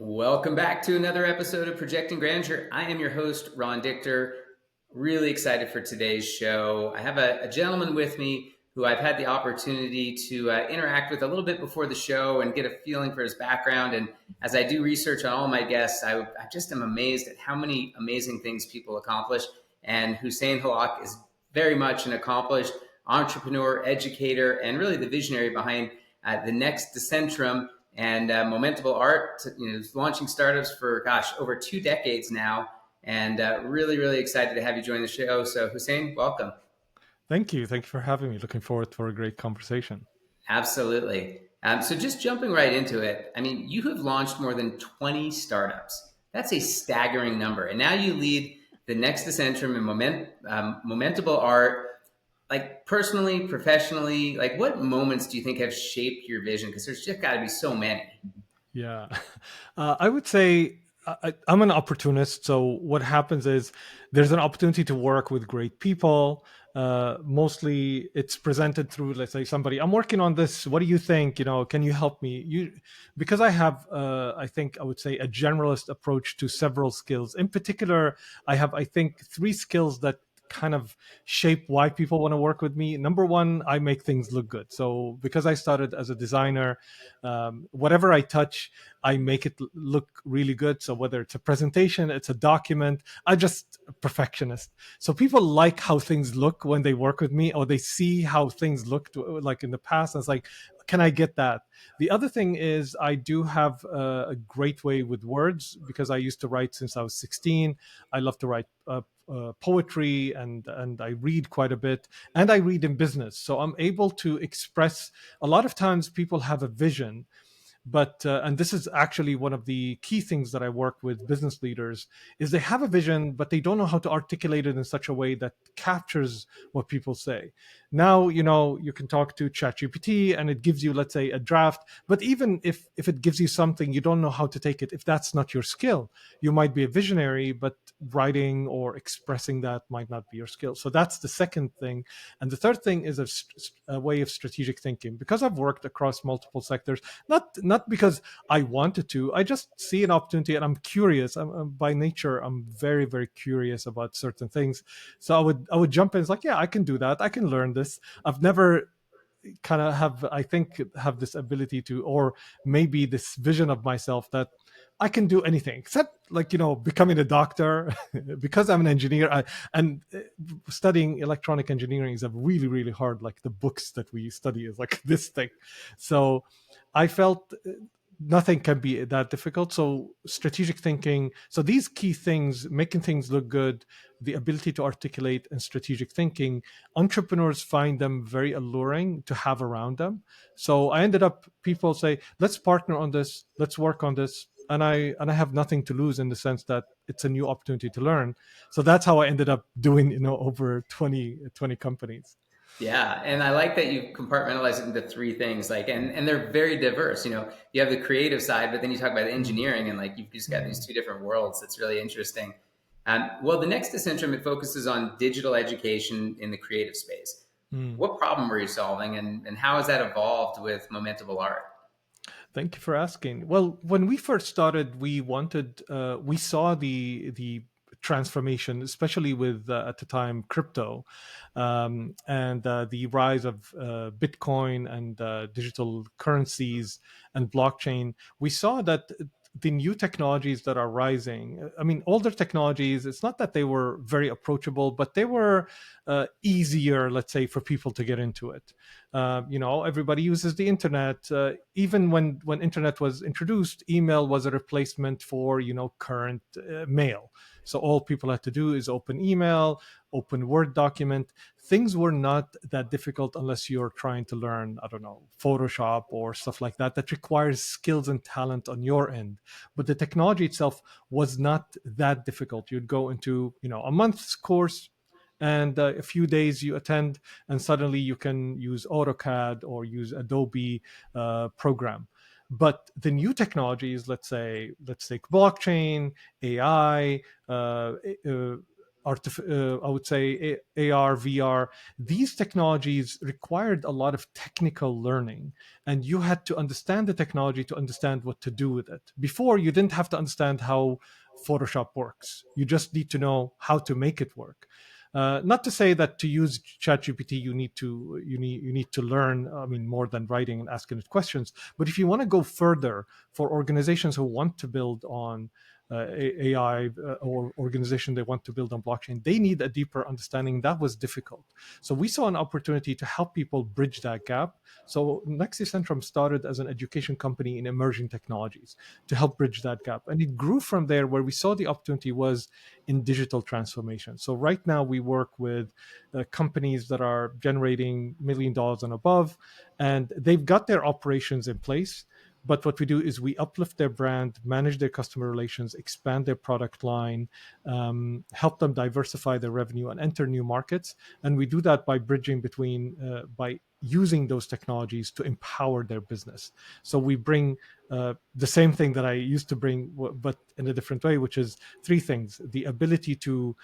Welcome back to another episode of Projecting Grandeur. I am your host, Ron Dichter. Really excited for today's show. I have a gentleman with me who I've had the opportunity to interact with a little bit before the show and get a feeling for his background. And as I do research on all my guests, I just am amazed at how many amazing things people accomplish. And Hussein Hallak is very much an accomplished entrepreneur, educator, and really the visionary behind the next Decentrum and Momentable Art. Launching startups for over 2 decades now, and really excited to have you join the show. So Hussein, welcome. Thank you. Thank you for having me. Looking forward for a great conversation. Absolutely. So just jumping right into it, I mean, you have launched more than 20 startups. That's a staggering number. And now you lead the next Decentrum in Momentable Art. Like personally, professionally, like what moments do you think have shaped your vision? Because there's just got to be so many. Yeah. I would say I'm an opportunist. So what happens is there's an opportunity to work with great people. Mostly it's presented through, let's say, somebody, I'm working on this. What do you think? Can you help me? Because I have, I think I would say a generalist approach to several skills. In particular, I have, I think, three skills that kind of shape why people want to work with me. Number one, I make things look good. So because I started as a designer, whatever I touch, I make it look really good. So whether it's a presentation, it's a document, I just a perfectionist. So people like how things look when they work with me, or they see how things looked like in the past. And it's like, can I get that? The other thing is I do have a great way with words because I used to write since I was 16. I love to write poetry, and I read quite a bit, and I read in business. So I'm able to express. A lot of times people have a vision, but and this is actually one of the key things that I work with business leaders, is they have a vision but they don't know how to articulate it in such a way that captures what people say. Now you can talk to ChatGPT and it gives you, let's say, a draft, but even if it gives you something, you don't know how to take it. If that's not your skill, you might be a visionary, but writing or expressing that might not be your skill. So that's the second thing. And the third thing is a way of strategic thinking. Because I've worked across multiple sectors, not because I wanted to. I just see an opportunity and I'm curious. By nature, I'm very curious about certain things. So I would jump in. It's like, yeah, I can do that. I can learn this. I've never kind of have this ability to, or maybe this vision of myself that I can do anything except, like, becoming a doctor. Because I'm an engineer, and studying electronic engineering is a really hard, like the books that we study is like this thing. So I felt nothing can be that difficult. So strategic thinking, so these key things, making things look good, the ability to articulate, and strategic thinking, entrepreneurs find them very alluring to have around them. So I ended up, people say, let's partner on this, let's work on this, and I have nothing to lose, in the sense that it's a new opportunity to learn. So that's how I ended up doing, over 20 companies. Yeah, and I like that you compartmentalize it into three things, like, and they're very diverse. You have the creative side, but then you talk about the Mm, engineering, and like you've just got these mm, two different worlds. That's really interesting. Well, the next Decentrum, it focuses on digital education in the creative space. mm. What problem were you solving, and how has that evolved with Momentable Art? Thank you for asking. Well, when we first started, we saw the transformation, especially with, at the time, crypto, and the rise of Bitcoin and digital currencies and blockchain. We saw that the new technologies that are rising, I mean, older technologies, it's not that they were very approachable, but they were easier, let's say, for people to get into it. Everybody uses the internet. Even when internet was introduced, email was a replacement for, current mail. So all people had to do is open email, open Word document. Things were not that difficult unless you're trying to learn, I don't know, Photoshop or stuff like that, that requires skills and talent on your end. But the technology itself was not that difficult. You'd go into, a month's course, and a few days you attend, and suddenly you can use AutoCAD or use Adobe program. But the new technologies, let's take blockchain, AI, I would say AR, VR, these technologies required a lot of technical learning, and you had to understand the technology to understand what to do with it. Before, you didn't have to understand how Photoshop works. You just need to know how to make it work. Not to say that to use ChatGPT you need to learn. I mean, more than writing and asking it questions. But if you want to go further, for organizations who want to build on AI or organization they want to build on blockchain, they need a deeper understanding. That was difficult. So we saw an opportunity to help people bridge that gap. So Nexus Centrum started as an education company in emerging technologies to help bridge that gap. And it grew from there, where we saw the opportunity was in digital transformation. So right now we work with companies that are generating $1 million and above, and they've got their operations in place. But what we do is we uplift their brand, manage their customer relations, expand their product line, help them diversify their revenue and enter new markets. And we do that by bridging between, by using those technologies to empower their business. So we bring the same thing that I used to bring, but in a different way, which is three things: the ability to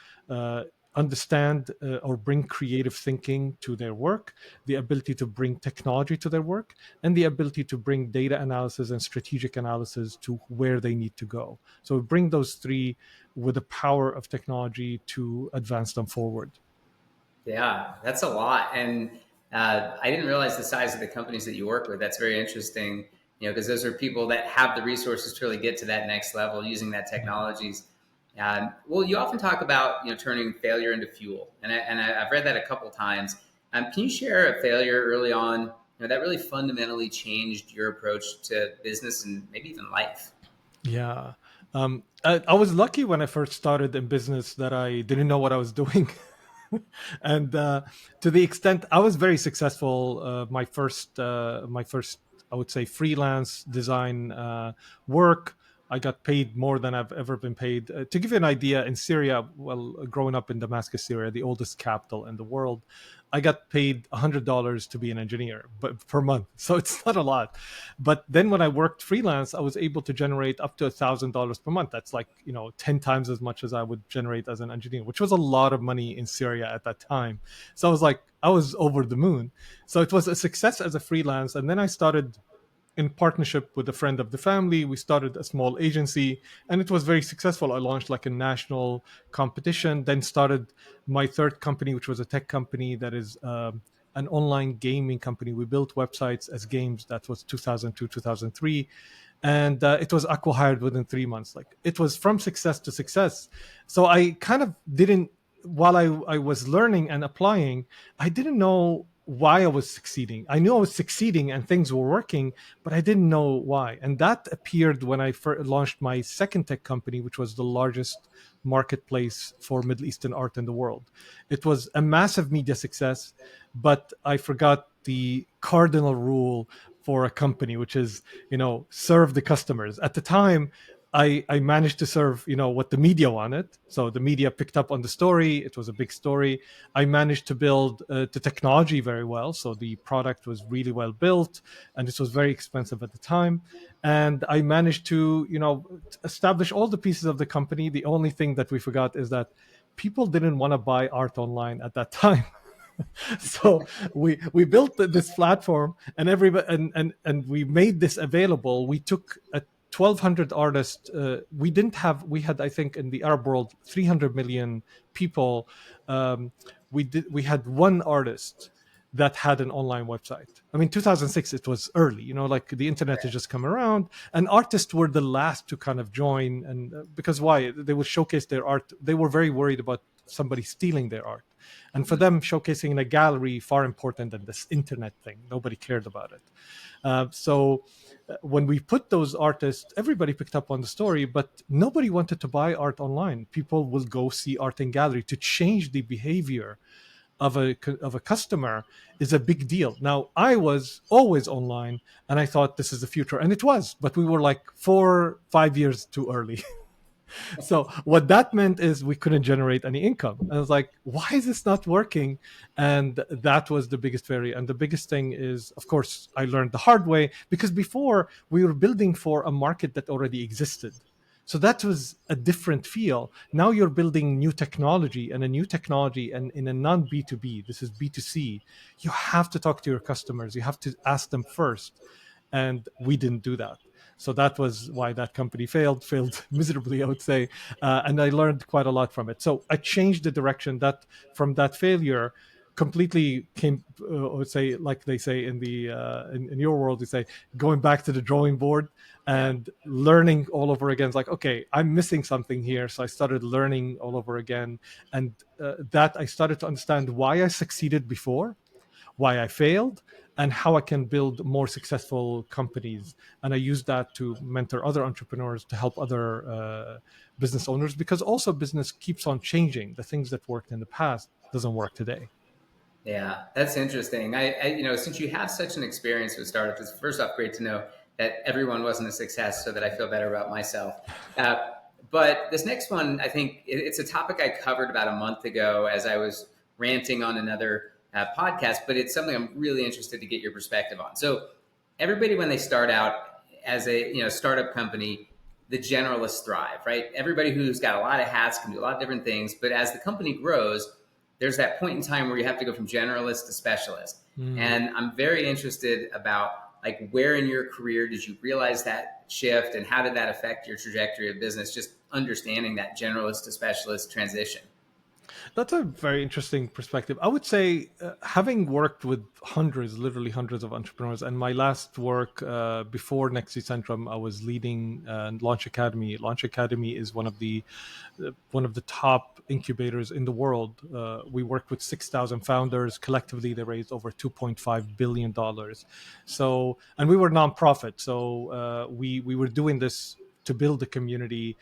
understand or bring creative thinking to their work, the ability to bring technology to their work, and the ability to bring data analysis and strategic analysis to where they need to go. So we bring those three with the power of technology to advance them forward. Yeah, that's a lot. And I didn't realize the size of the companies that you work with. That's very interesting, because those are people that have the resources to really get to that next level using that technologies. Well, you often talk about, turning failure into fuel, and I've read that a couple times. Can you share a failure early on, that really fundamentally changed your approach to business and maybe even life? Yeah. I was lucky when I first started in business that I didn't know what I was doing. And to the extent I was very successful, my first, I would say, freelance design work, I got paid more than I've ever been paid. To give you an idea, in Syria, well, growing up in Damascus, Syria, the oldest capital in the world, I got paid $100 to be an engineer, but per month. So it's not a lot. But then when I worked freelance, I was able to generate up to $1,000 per month. That's like, 10 times as much as I would generate as an engineer, which was a lot of money in Syria at that time. So I was like, I was over the moon. So it was a success as a freelance. And then I started in partnership with a friend of the family. We started a small agency, and it was very successful. I launched like a national competition, then started my third company, which was a tech company that is an online gaming company. We built websites as games. That was 2002, 2003. And it was acqui-hired within 3 months. Like, it was from success to success. So I kind of didn't, while I was learning and applying, I didn't know why I was succeeding. I knew I was succeeding and things were working, but I didn't know why. And that appeared when I launched my second tech company, which was the largest marketplace for Middle Eastern art in the world. It was a massive media success, but I forgot the cardinal rule for a company, which is, serve the customers. At the time, I managed to serve, what the media wanted. So the media picked up on the story. It was a big story. I managed to build the technology very well. So the product was really well built, and this was very expensive at the time. And I managed to, establish all the pieces of the company. The only thing that we forgot is that people didn't want to buy art online at that time. So we built this platform, and everybody, and we made this available. We took a 1,200 artists. We had, I think, in the Arab world 300 million people. We had one artist that had an online website. I mean, 2006, it was early, like the internet had just come around, and artists were the last to kind of join. And because why? They would showcase their art. They were very worried about somebody stealing their art. And for them, showcasing in a gallery far important than this internet thing. Nobody cared about it. So when we put those artists, everybody picked up on the story, but nobody wanted to buy art online. People will go see art in gallery. To change the behavior of a customer is a big deal. Now, I was always online, and I thought this is the future, and it was, but we were like 4-5 years too early. So what that meant is we couldn't generate any income. And I was like, why is this not working? And that was the biggest failure. And the biggest thing is, of course, I learned the hard way, because before we were building for a market that already existed. So that was a different feel. Now you're building new technology, and a new technology, and in a non B2B, this is B2C, you have to talk to your customers. You have to ask them first. And we didn't do that. So that was why that company failed miserably, I would say. And I learned quite a lot from it. So I changed the direction that from that failure completely came, I would say, like they say in the in your world, they say going back to the drawing board Yeah. and learning all over again. It's like, okay, I'm missing something here. So I started learning all over again. And that I started to understand why I succeeded before, why I failed, and how I can build more successful companies. And I use that to mentor other entrepreneurs, to help other business owners, because also business keeps on changing. The things that worked in the past doesn't work today. Yeah, that's interesting. Since you have such an experience with startups, it's first off great to know that everyone wasn't a success, so that I feel better about myself. Uh, but this next one, I think it's a topic I covered about a month ago as I was ranting on another podcast. But it's something I'm really interested to get your perspective on. So, everybody when they start out as a startup company, the generalists thrive, right? Everybody who's got a lot of hats can do a lot of different things. But as the company grows, there's that point in time where you have to go from generalist to specialist. Mm. And I'm very interested about like where in your career did you realize that shift and how did that affect your trajectory of business? Just understanding that generalist to specialist transition. That's a very interesting perspective. I would say, having worked with hundreds, literally hundreds of entrepreneurs, and my last work before Nexi Centrum, I was leading Launch Academy. Launch Academy is one of the top incubators in the world. We work with 6,000 founders. Collectively, they raised over $2.5 billion. So, and we were nonprofit. So we were doing this to build a community.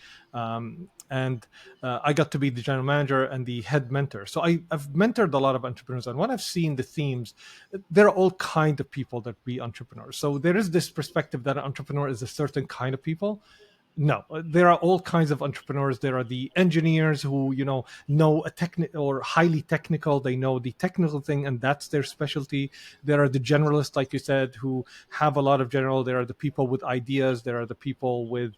And I got to be the general manager and the head mentor. So I've mentored a lot of entrepreneurs, and when I've seen the themes, there are all kind of people that be entrepreneurs. So there is this perspective that an entrepreneur is a certain kind of people. No, there are all kinds of entrepreneurs. There are the engineers who know a technical or highly technical. They know the technical thing, and that's their specialty. There are the generalists, like you said, who have a lot of general. There are the people with ideas. There are the people with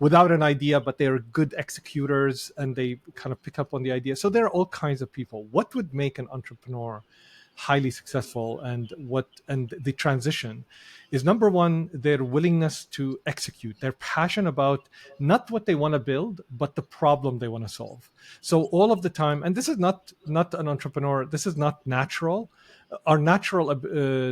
without an idea, but they're good executors and they kind of pick up on the idea. So there are all kinds of people. What would make an entrepreneur highly successful, and the transition is, number one, their willingness to execute, their passion about not what they want to build but the problem they want to solve. So all of the time, and this is not an entrepreneur, this is not natural. Our natural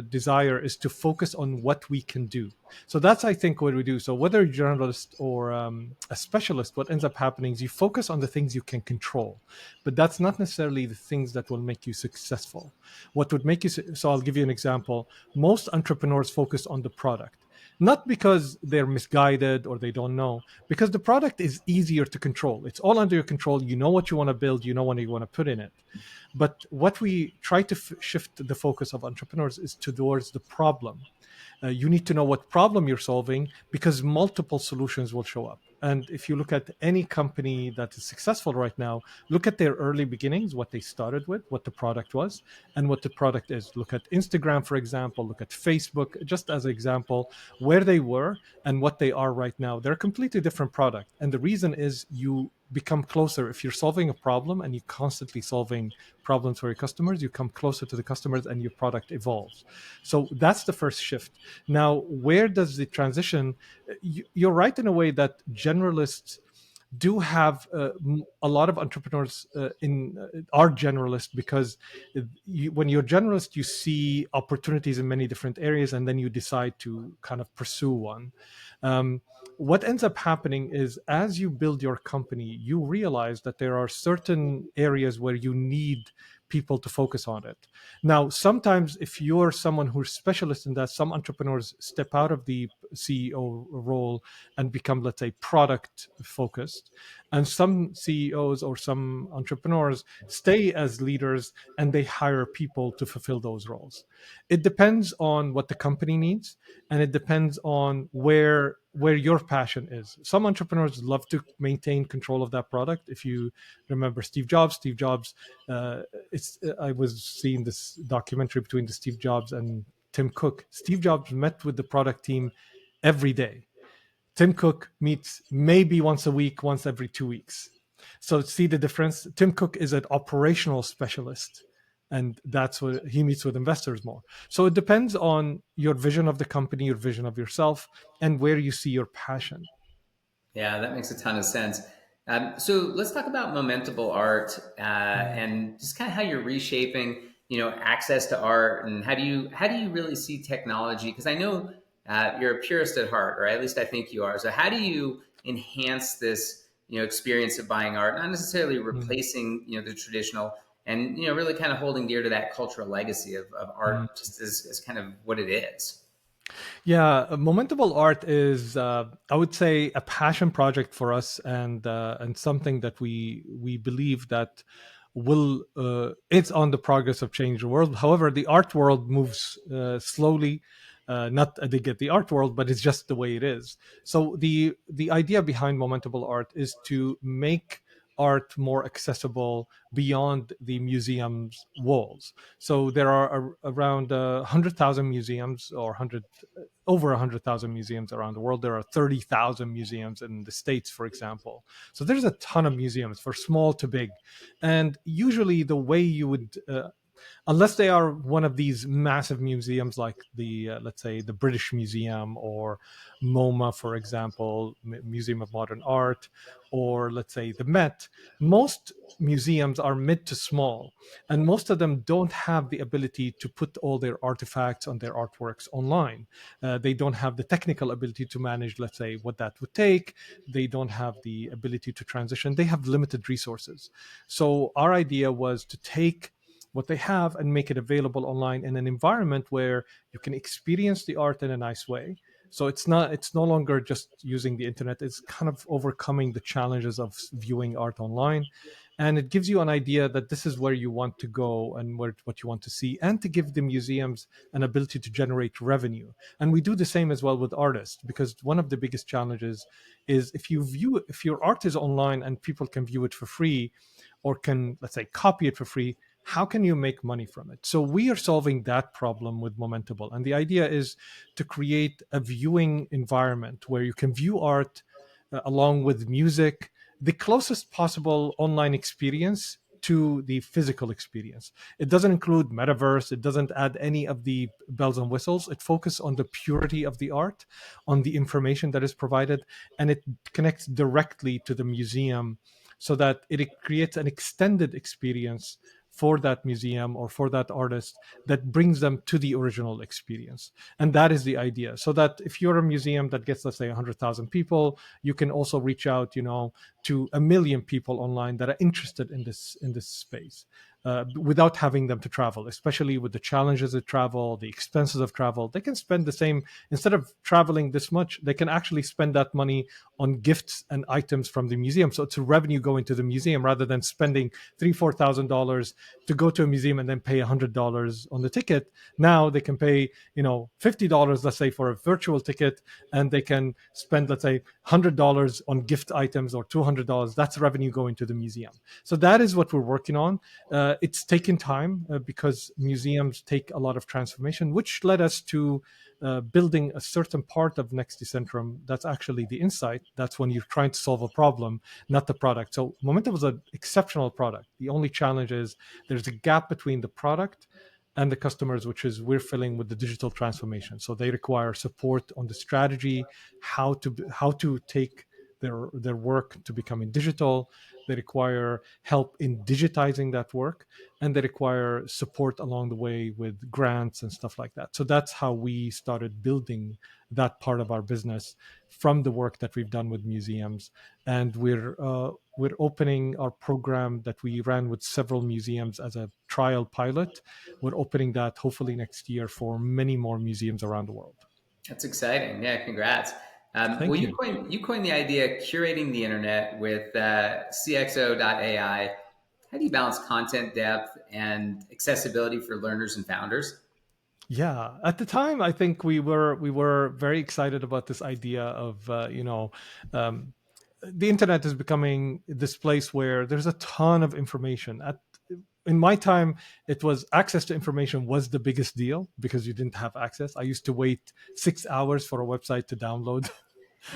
desire is to focus on what we can do. So that's, I think, what we do. So whether you're a journalist or a specialist, what ends up happening is you focus on the things you can control, but that's not necessarily the things that will make you successful. What would make you so I'll give you an example. Most entrepreneurs focus on the product, not because they're misguided or they don't know, because the product is easier to control. It's all under your control. You know what you want to build, you know what you want to put in it. But what we try to shift the focus of entrepreneurs is towards the problem. You need to know what problem you're solving, because multiple solutions will show up. And if you look at any company that is successful right now, look at their early beginnings, what they started with, what the product was, and what the product is. Look at Instagram, for example, look at Facebook, just as an example, where they were and what they are right now. They're a completely different product. And the reason is you become closer. If you're solving a problem and you're constantly solving problems for your customers, you come closer to the customers and your product evolves. So that's the first shift. Now, where does the transition? You're right in a way that generalists do have a lot of entrepreneurs in are generalists, because when you're generalist, you see opportunities in many different areas, and then you decide to kind of pursue one. What ends up happening is, as you build your company, you realize that there are certain areas where you need people to focus on it. Now, sometimes if you're someone who's specialist in that, some entrepreneurs step out of the CEO role and become, let's say, product focused. And some CEOs or some entrepreneurs stay as leaders and they hire people to fulfill those roles. It depends on what the company needs, and it depends on where your passion is. Some entrepreneurs love to maintain control of that product. If you remember Steve Jobs, I was seeing this documentary between the Steve Jobs and Tim Cook. Steve Jobs met with the product team every day Tim Cook meets maybe once a week, once every 2 weeks. So see the difference. Tim Cook is an operational specialist, and that's what he meets with investors more. So it depends on your vision of the company, your vision of yourself, and where you see your passion. Yeah, that makes a ton of sense. So let's talk about momentable art Mm, and just kind of how you're reshaping, access to art, and how do you really see technology? Because I know you're a purist at heart, or at least I think you are. So how do you enhance this, experience of buying art, not necessarily mm, replacing, the traditional, and really kind of holding dear to that cultural legacy of mm. art, just as kind of what it is. Yeah, momentable art is, I would say, a passion project for us, and something that we believe that will it's on the progress of change the world. However, the art world moves slowly. Not a dig at the art world, but it's just the way it is. So the idea behind momentable art is to make art more accessible beyond the museum's walls. So there are around 100,000 museums, or 100 over 100,000 museums around the world. There are 30,000 museums in the States, for example. So there's a ton of museums, for small to big. And usually, the way you would, unless they are one of these massive museums like the, let's say, the British Museum, or MoMA, for example, Museum of Modern Art, or let's say the Met, most museums are mid to small, and most of them don't have the ability to put all their artifacts on their artworks online. They don't have the technical ability to manage, let's say, what that would take. They don't have the ability to transition. They have limited resources. So our idea was to take what they have and make it available online in an environment where you can experience the art in a nice way. So it's no longer just using the internet. It's kind of overcoming the challenges of viewing art online, and it gives you an idea that this is where you want to go and what you want to see, and to give the museums an ability to generate revenue. And we do the same as well with artists, because one of the biggest challenges is, if your art is online and people can view it for free, or can, let's say, copy it for free, how can you make money from it? So we are solving that problem with Momentable. And the idea is to create a viewing environment where you can view art along with music, the closest possible online experience to the physical experience. It doesn't include metaverse, it doesn't add any of the bells and whistles. It focuses on the purity of the art, on the information that is provided, and it connects directly to the museum, so that it creates an extended experience for that museum or for that artist, that brings them to the original experience. And that is the idea. So that if you're a museum that gets, let's say, 100,000 people, you can also reach out, to 1 million people online that are interested in this space, without having them to travel, especially with the challenges of travel, the expenses of travel. They can spend the same, instead of traveling this much, they can actually spend that money on gifts and items from the museum. So it's a revenue going to the museum, rather than spending $3,000-4,000 to go to a museum and then pay $100 on the ticket. Now they can pay, $50, let's say, for a virtual ticket, and they can spend, let's say, $100 on gift items, or $200. That's revenue going to the museum. So that is what we're working on. It's taken time, because museums take a lot of transformation, which led us to building a certain part of Next Decentrum. That's actually the insight. That's when you're trying to solve a problem, not the product. So Momentum was an exceptional product. The only challenge is there's a gap between the product and the customers, which is we're filling with the digital transformation. So they require support on the strategy, how to take their work to becoming digital. They require help in digitizing that work, and they require support along the way with grants and stuff like that. So that's how we started building that part of our business, from the work that we've done with museums. And we're opening our program that we ran with several museums as a trial pilot. We're opening that hopefully next year for many more museums around the world. That's exciting. Yeah, congrats. Well, Thank you you. coined the idea curating the internet with CXO.ai. How do you balance content depth and accessibility for learners and founders? Yeah, at the time, I think we were very excited about this idea of, um, the internet is becoming this place where there's a ton of information. In my time, it was access to information was the biggest deal, because you didn't have access. I used to wait 6 hours for a website to download.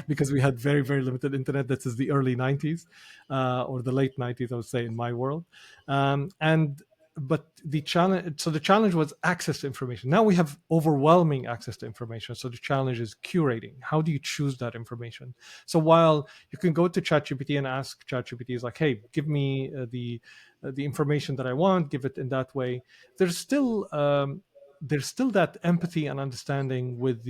because we had very, very limited internet. This is the early 90s, or the late 90s, I would say, in my world. And but the challenge was access to information. Now we have overwhelming access to information, so the challenge is curating. How do you choose that information? So while you can go to ChatGPT and ask ChatGPT, is like, hey, give me the information that I want, give it in that way. There's still there's still that empathy and understanding with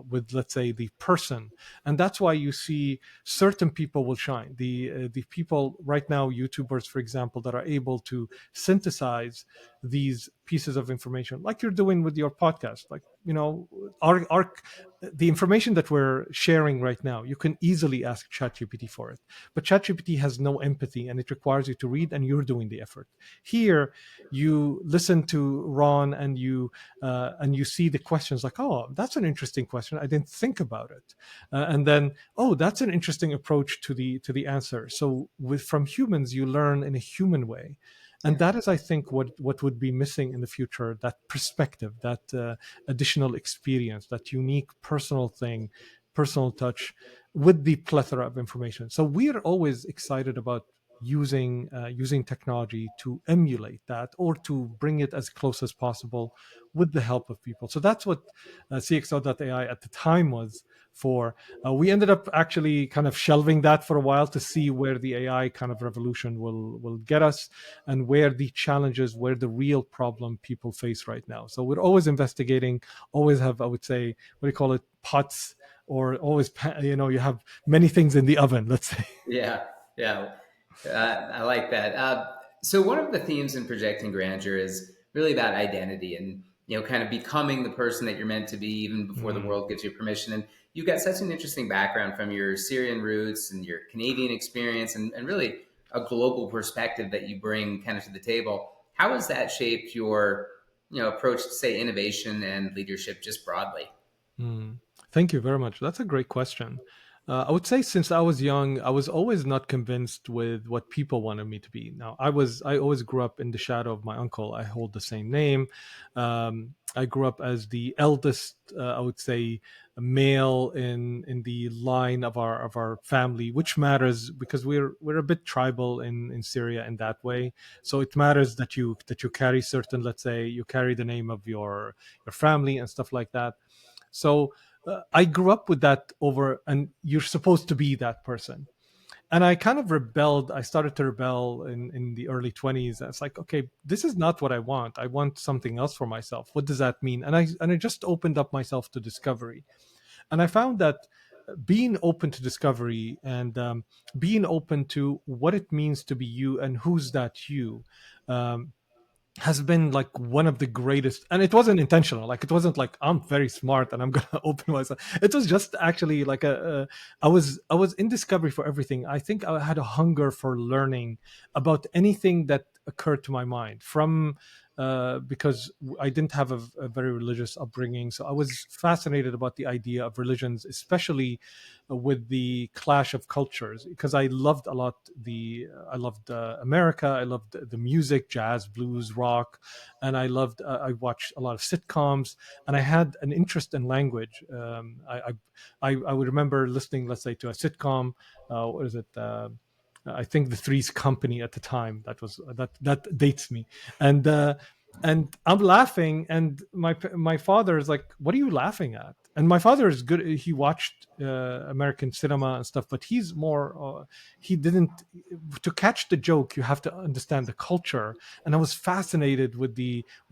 with, let's say, the person, and that's why you see certain people will shine. The people right now, YouTubers, for example, that are able to synthesize these pieces of information, like you're doing with your podcast. Like, our the information that we're sharing right now, you can easily ask ChatGPT for it, but ChatGPT has no empathy, and it requires you to read, and you're doing the effort. Here, you listen to Ron, and you see the questions, like, oh, that's an interesting question, I didn't think about it, and then, oh, that's an interesting approach to the answer. So from humans, you learn in a human way, and Yeah. that is, I think, what would be missing in the future, that perspective, that additional experience, that unique personal thing, personal touch, with the plethora of information. So we are always excited about using technology to emulate that, or to bring it as close as possible with the help of people. So that's what CXO.ai at the time was for. We ended up actually kind of shelving that for a while to see where the AI kind of revolution will get us, and where the challenges, where the real problem people face right now. So we're always investigating, always have, I would say, what do you call it, pots, or always, you have many things in the oven, let's say. Yeah, yeah, I like that. So one of the themes in projecting grandeur is really about identity, and kind of becoming the person that you're meant to be, even before the Mm, world gives you permission. And you've got such an interesting background from your Syrian roots and your Canadian experience, and really a global perspective that you bring kind of to the table. How has that shaped your approach to, say, innovation and leadership just broadly? mm. Thank you very much. That's a great question. I would say, since I was young, I was always not convinced with what people wanted me to be. Now, I always grew up in the shadow of my uncle. I hold the same name. I grew up as the eldest, I would say, male in the line of our family, which matters because we're a bit tribal in Syria in that way. So it matters that you carry certain, let's say, you carry the name of your family and stuff like that. So I grew up with that over, and you're supposed to be that person. And I kind of rebelled. I started to rebel in the early 20s. It's like, okay, this is not what I want. I want something else for myself. What does that mean? And I just opened up myself to discovery. And I found that being open to discovery, and being open to what it means to be you, and who's that you, um, has been like one of the greatest. And it wasn't intentional. Like, it wasn't like I'm very smart and I'm gonna open myself. It was just actually like I was in discovery for everything. I think I had a hunger for learning about anything that occurred to my mind, from because I didn't have a very religious upbringing, so I was fascinated about the idea of religions, especially with the clash of cultures, because I loved a lot I loved America. I loved the music, jazz, blues, rock, and I watched a lot of sitcoms, and I had an interest in language. I would remember listening, let's say, to a sitcom. What is it? I think the Three's Company at the time. That dates me, and and I'm laughing, and my father is like, "What are you laughing at?" And my father is good. He watched American cinema and stuff, but he's more. He didn't. To catch the joke, you have to understand the culture, and I was fascinated with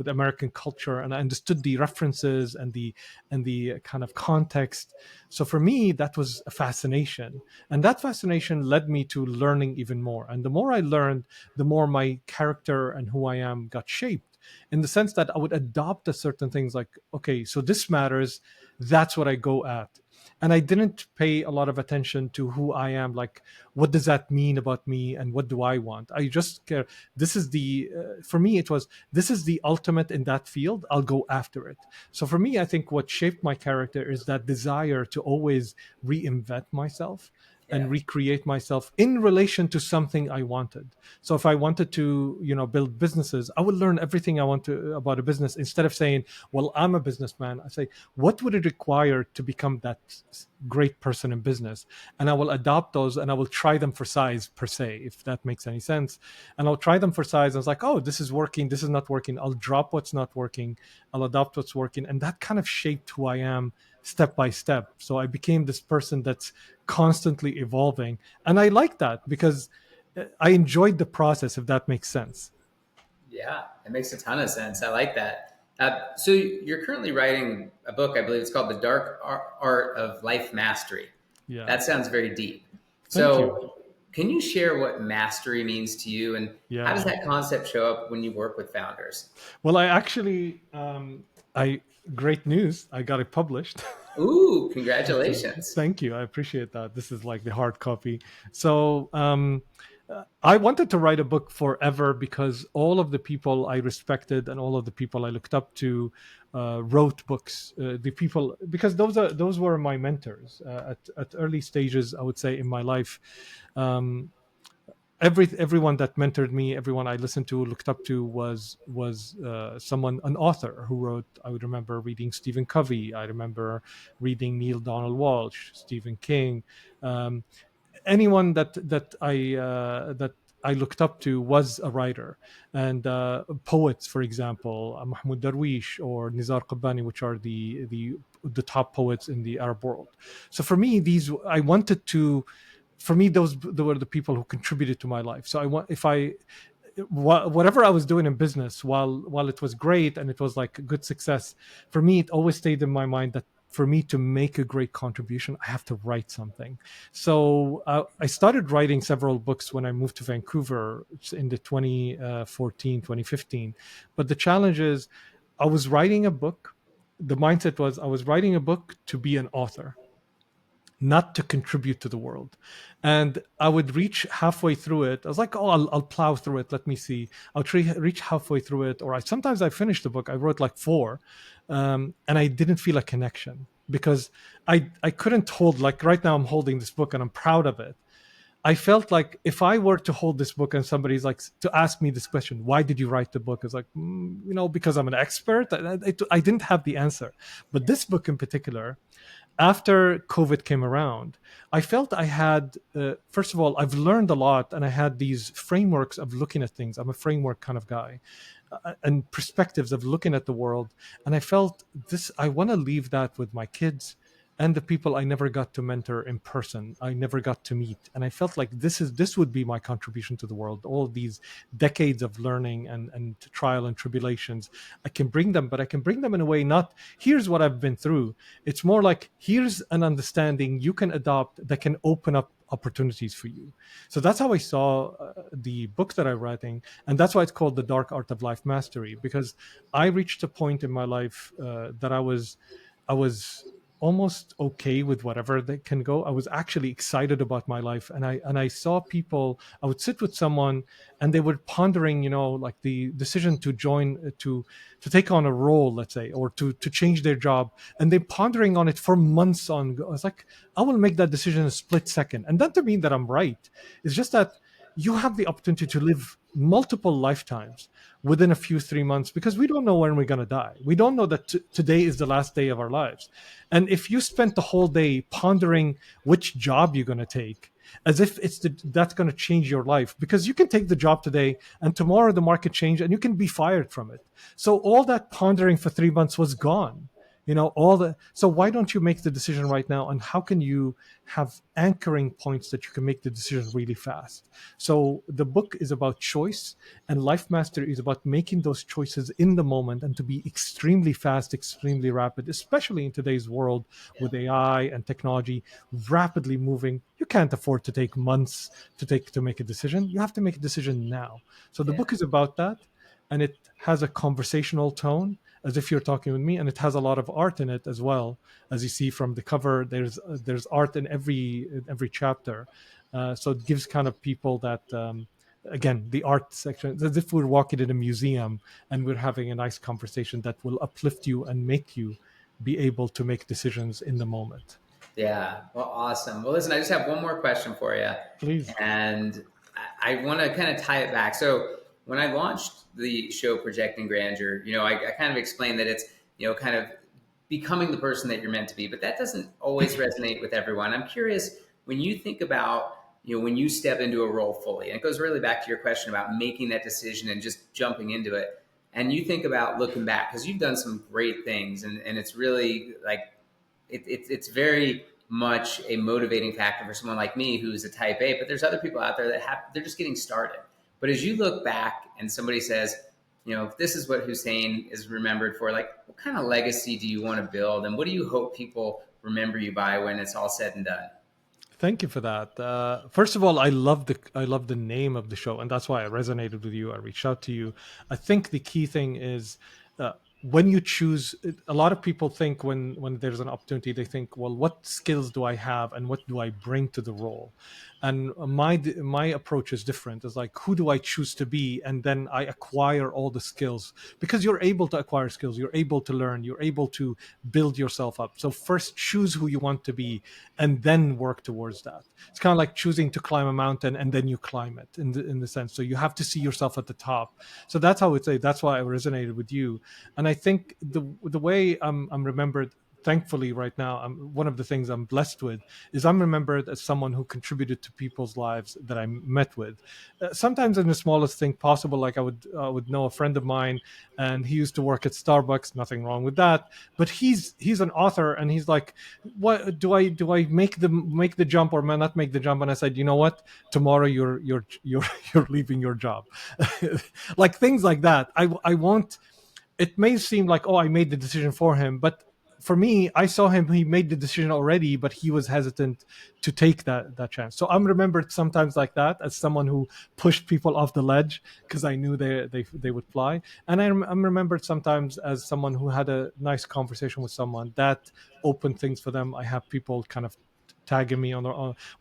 American culture, and I understood the references and the kind of context. So for me, that was a fascination, and that fascination led me to learning even more. And the more I learned, the more my character and who I am got shaped, in the sense that I would adopt a certain things, like, okay, so this matters, that's what I go at. And I didn't pay a lot of attention to who I am, like, what does that mean about me and what do I want? I just care. This is for me, it was, this is the ultimate in that field, I'll go after it. So for me, I think what shaped my character is that desire to always reinvent myself, and Yeah. recreate myself in relation to something I wanted. So if I wanted to, build businesses, I would learn everything I want to about a business. Instead of saying, well, I'm a businessman, I say, what would it require to become that great person in business? And I will adopt those, and I will try them for size, per se, if that makes any sense. And I'll try them for size. I was like, oh, this is working, this is not working. I'll drop what's not working, I'll adopt what's working. And that kind of shaped who I am step by step. So I became this person that's constantly evolving. And I like that because I enjoyed the process, if that makes sense. Yeah, it makes a ton of sense. I like that. So you're currently writing a book, I believe it's called The Dark Art of Life Mastery. Yeah. That sounds very deep. Thank you. So can you share what mastery means to you, and how does Yeah. that concept show up when you work with founders? Well, I actually, I great news. I got it published. Ooh, So congratulations. thank you. I appreciate that. This is like the hard copy. So I wanted to write a book forever because all of the people I respected and all of the people I looked up to wrote books. The people, because those were my mentors at early stages, I would say, in my life. Um, everyone that mentored me, everyone I listened to, looked up to, was someone, an author who wrote. I would remember reading Stephen Covey. I remember reading Neil Donald Walsh, Stephen King. um, Anyone that I looked up to was a writer. And poets, for example, Mahmoud Darwish or Nizar Qabbani, which are the top poets in the Arab world. So for me, these I wanted to. For me, those were the people who contributed to my life. So I want, if I whatever I was doing in business, while it was great and it was like a good success, for me it always stayed in my mind that for me to make a great contribution, I have to write something. So I started writing several books when I moved to Vancouver in the 2014, 2015. But the challenge is, I was writing a book. The mindset was I was writing a book to be an author, not to contribute to the world. And I would reach halfway through it. I was like, oh, I'll plow through it. Let me see. Reach halfway through it. Or sometimes I finished the book. I wrote like four, and I didn't feel a connection because I couldn't hold, like right now I'm holding this book and I'm proud of it. I felt like if I were to hold this book and somebody's like to ask me this question, why did you write the book? It's like, because I'm an expert. I didn't have the answer. But this book in particular, after COVID came around, I felt I had, first of all, I've learned a lot and I had these frameworks of looking at things. I'm a framework kind of guy, and perspectives of looking at the world. And I felt this, I want to leave that with my kids and the people I never got to mentor in person, I never got to meet. And I felt like this would be my contribution to the world. All these decades of learning and trial and tribulations, I can bring them, but I can bring them in a way, not here's what I've been through. It's more like here's an understanding you can adopt that can open up opportunities for you. So that's how I saw the book that I'm writing, and that's why it's called The Dark Art of Life Mastery, because I reached a point in my life that I was almost okay with whatever they can go. I was actually excited about my life, and I saw people. I would sit with someone, and they were pondering, like the decision to join, to take on a role, let's say, or to change their job, and they're pondering on it for months on. I was like, I will make that decision in a split second, and that doesn't mean that I'm right. It's just that you have the opportunity to live multiple lifetimes within a few 3 months, because we don't know when we're going to die. We don't know that today is the last day of our lives. And if you spent the whole day pondering which job you're going to take, as if that's going to change your life, because you can take the job today and tomorrow the market change and you can be fired from it. So all that pondering for 3 months was gone. So why don't you make the decision right now? And how can you have anchoring points that you can make the decision really fast? So the book is about choice, and life mastery is about making those choices in the moment and to be extremely fast, extremely rapid, especially in today's world Yeah. with AI and technology rapidly moving. You can't afford to take months to make a decision. You have to make a decision now. So the Yeah. book is about that, and it has a conversational tone, as if you're talking with me, and it has a lot of art in it as well. As you see from the cover, there's art in every chapter. So it gives kind of people that, again, the art section, it's as if we're walking in a museum and we're having a nice conversation that will uplift you and make you be able to make decisions in the moment. Yeah. Well, awesome. Well, listen, I just have one more question for you, Please. and I want to kind of tie it back. So when I launched the show Projecting Grandeur, I kind of explained that it's, kind of becoming the person that you're meant to be, but that doesn't always resonate with everyone. I'm curious, when you think about, when you step into a role fully, and it goes really back to your question about making that decision and just jumping into it. And you think about looking back, because you've done some great things, and it's really like it's very much a motivating factor for someone like me who's a type A, but there's other people out there that they're just getting started. But as you look back and somebody says, this is what Hussein is remembered for, like, what kind of legacy do you want to build, and what do you hope people remember you by when it's all said and done? Thank you for that. First of all, I love the name of the show, and that's why I resonated with you. I reached out to you. I think the key thing is when you choose. A lot of people think when there's an opportunity, they think, well, what skills do I have, and what do I bring to the role? And my approach is different. It's like, who do I choose to be, and then I acquire all the skills, because you're able to acquire skills, you're able to learn, you're able to build yourself up. So first, choose who you want to be, and then work towards that. It's kind of like choosing to climb a mountain and then you climb it in the sense. So you have to see yourself at the top. So that's how I would say, that's why I resonated with you. And I think the way I'm remembered, thankfully right now, one of the things I'm blessed with is I'm remembered as someone who contributed to people's lives that I met with. Sometimes in the smallest thing possible, like I would know a friend of mine, and he used to work at Starbucks. Nothing wrong with that, but he's an author, and he's like, what do I make the jump or not make the jump? And I said, you know what, tomorrow you're leaving your job. Like things like that. I won't. It may seem like, oh, I made the decision for him, but for me, I saw him, he made the decision already, but he was hesitant to take that chance. So I'm remembered sometimes like that, as someone who pushed people off the ledge because I knew they would fly. And I'm remembered sometimes as someone who had a nice conversation with someone that opened things for them. I have people kind of tagging me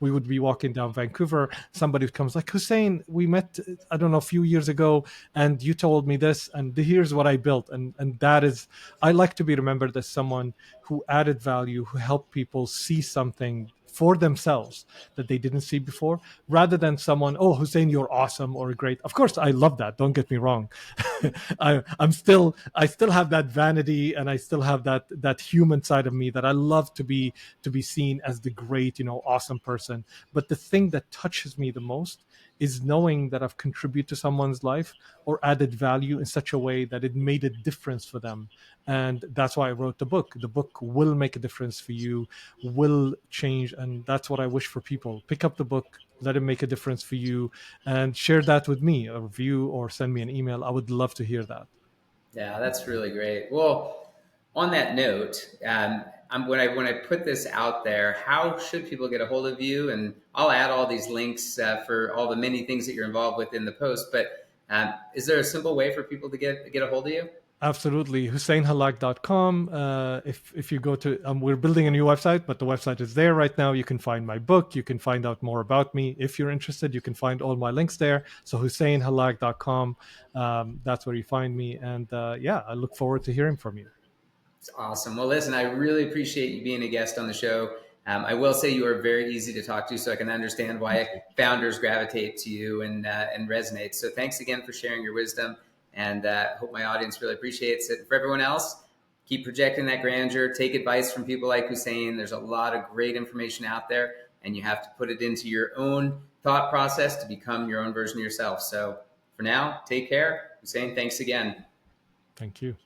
we would be walking down Vancouver, somebody comes like, Hussein, we met, I don't know, a few years ago, and you told me this, and here's what I built. And that is, I like to be remembered as someone who added value, who helped people see something for themselves that they didn't see before, rather than someone, oh, Hussein, you're awesome or great. Of course, I love that. Don't get me wrong. I still have that vanity, and I still have that human side of me that I love to be seen as the great, awesome person. But the thing that touches me the most is knowing that I've contributed to someone's life or added value in such a way that it made a difference for them. And that's why I wrote the book. The book will make a difference for you, will change. And that's what I wish for people. Pick up the book, let it make a difference for you, and share that with me, a review, or send me an email. I would love to hear that. Yeah, that's really great. Well, on that note, when I put this out there, how should people get a hold of you? And I'll add all these links for all the many things that you're involved with in the post. But is there a simple way for people to get a hold of you? Absolutely. HusseinHallak.com. If you go to, we're building a new website, but the website is there right now. You can find my book. You can find out more about me. If you're interested, you can find all my links there. So HusseinHallak.com. That's where you find me. And yeah, I look forward to hearing from you. It's awesome. Well, listen, I really appreciate you being a guest on the show. I will say you are very easy to talk to, so I can understand why founders gravitate to you and resonate. So thanks again for sharing your wisdom, and hope my audience really appreciates it. For everyone else, keep projecting that grandeur. Take advice from people like Hussein. There's a lot of great information out there, and you have to put it into your own thought process to become your own version of yourself. So for now, take care. Hussein, thanks again. Thank you.